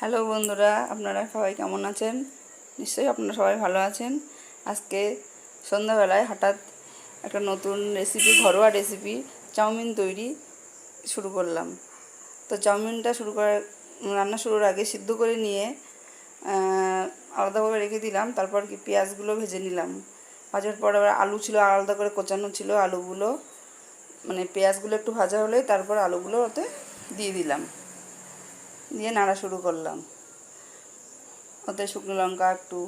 Hello বন্ধুরা, আপনারা সবাই কেমন আছেন? নিশ্চয়ই আপনারা সবাই ভালো আছেন। আজকে সন্ধ্যাবেলায় হঠাৎ একটা নতুন রেসিপি, ঘরোয়া রেসিপি চাউমিন তৈরি শুরু করলাম। তো চাউমিনটা রান্না শুরুর আগে সিদ্ধ করে নিয়ে আলাদাভাবে রেখে দিলাম। তারপর পেঁয়াজগুলো ভেজে নিলাম। ভাজার পর আবার আলু ছিল, আলাদা করে কোচানো ছিল। আলুগুলো পেঁয়াজগুলো একটু ভাজা হলে তারপর আলুগুলো ওতে দিয়ে দিলাম, দিয়ে নাড়া শুরু করলাম। ওতে শুকনো লঙ্কা একটু,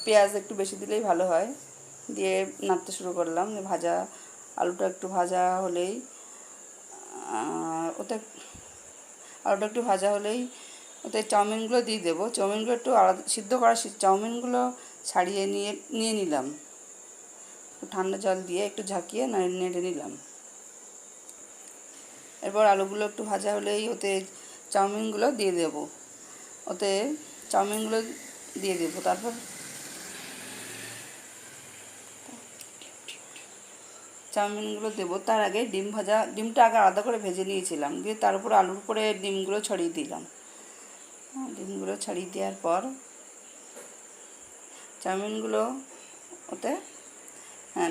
পেঁয়াজ একটু বেশি দিলেই ভালো হয়, দিয়ে নাড়তে শুরু করলাম। আলুটা একটু ভাজা হলেই ওতে আলুটা একটু ভাজা হলেই ওতে চাউমিনগুলো দিয়ে দেবো। চাউমিনগুলো একটু আলাদা সিদ্ধ করা চাউমিনগুলো ছাড়িয়ে নিয়ে নিলাম। ঠান্ডা জল দিয়ে একটু ঝাঁকিয়ে নেড়ে নিলাম। এরপর আলুগুলো একটু ভাজা হলেই ওতে চাউমিনগুলো দিয়ে দেবো। তারপর চাউমিনগুলো দেবো। তার আগে ডিমটা আগে আলাদা করে ভেজে নিয়েছিলাম, দিয়ে তার উপরে আলুর উপরে ডিমগুলো ছড়িয়ে দিলাম। ডিমগুলো ছড়িয়ে দেওয়ার পর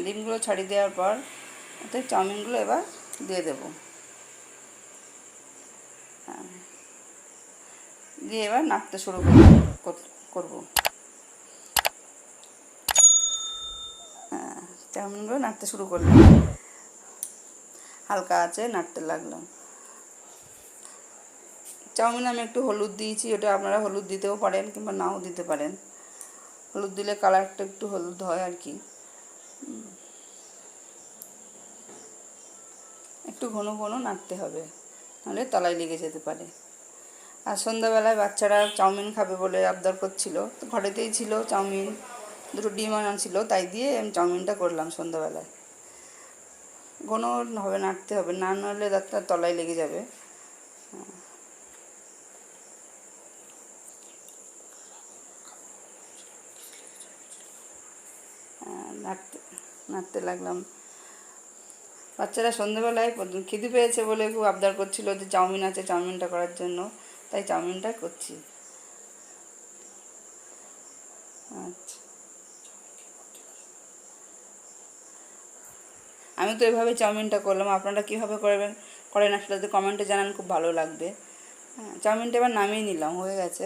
ডিমগুলো ছড়িয়ে দেওয়ার পর ওতে চাউমিনগুলো এবার দিয়ে দেবো। দিয়ে এবার নাড়তে শুরু করবো। চাউমিনগুলো নাড়তে শুরু করলাম, হালকা আছে নাড়তে লাগলাম। চাউমিনে আমি একটু হলুদ দিয়েছি, ওটা আপনারা হলুদ দিতেও পারেন কিংবা নাও দিতে পারেন। হলুদ দিলে কালারটা একটু হলুদ হয় আর কি। একটু ঘন ঘন নাড়তে হবে, নাহলে তলায় লেগে যেতে পারে। আর সন্ধ্যাবেলায় বাচ্চারা চাউমিন খাবে বলে আবদার করছিল, তো ঘরেতেই ছিল চাউমিন, দুটো ডিম আনছিল, তাই দিয়ে আমি চাউমিনটা করলাম সন্ধ্যাবেলায়। ঘন হবে, নাড়তে হবে, না নাড়লে তার তলায় লেগে যাবে। নাড়তে লাগলাম। বাচ্চারা সন্ধ্যেবেলায় খিদে পেয়েছে বলে খুব আবদার করছিল যে চাউমিন আছে, চাউমিনটা করার জন্য, তাই চাউমিনটা করছি। আচ্ছা, আমি তো এভাবে চাউমিনটা করলাম। আপনারা কীভাবে করেন আসলে যদি কমেন্টে জানান, খুব ভালো লাগবে। চাউমিনটা এবার নামিয়ে নিলাম, হয়ে গেছে।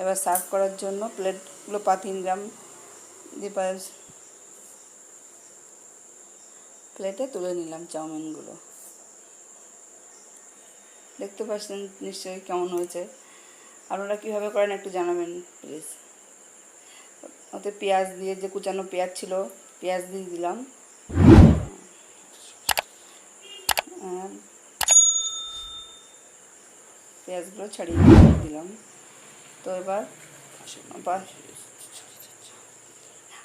এবার সার্ভ করার জন্য প্লেটগুলো পাতিয়ে নিলাম, দিয়ে প্লেটে তুলে নিলাম চাউমিনগুলো। দেখতে পাচ্ছেন নিশ্চয়ই কেমন হয়েছে। আপনারা কীভাবে করেন একটু জানাবেন প্লিজ। ওতে পেঁয়াজ দিয়ে, যে কুচানো পেঁয়াজ ছিল, পেঁয়াজ দিয়ে দিলাম। পেঁয়াজগুলো ছাড়িয়ে দিলাম। তো এবার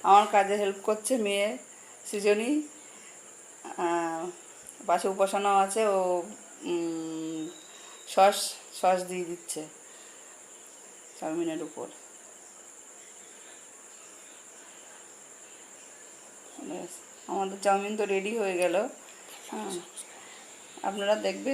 আমার কাজে হেল্প করছে মেয়ে সৃজনী, পাশে উপাসনাও আছে, ও সস সস দিয়ে দিচ্ছে চাউমিনের উপর। আমাদের চাউমিন তো রেডি হয়ে গেল। আপনারা দেখবেন।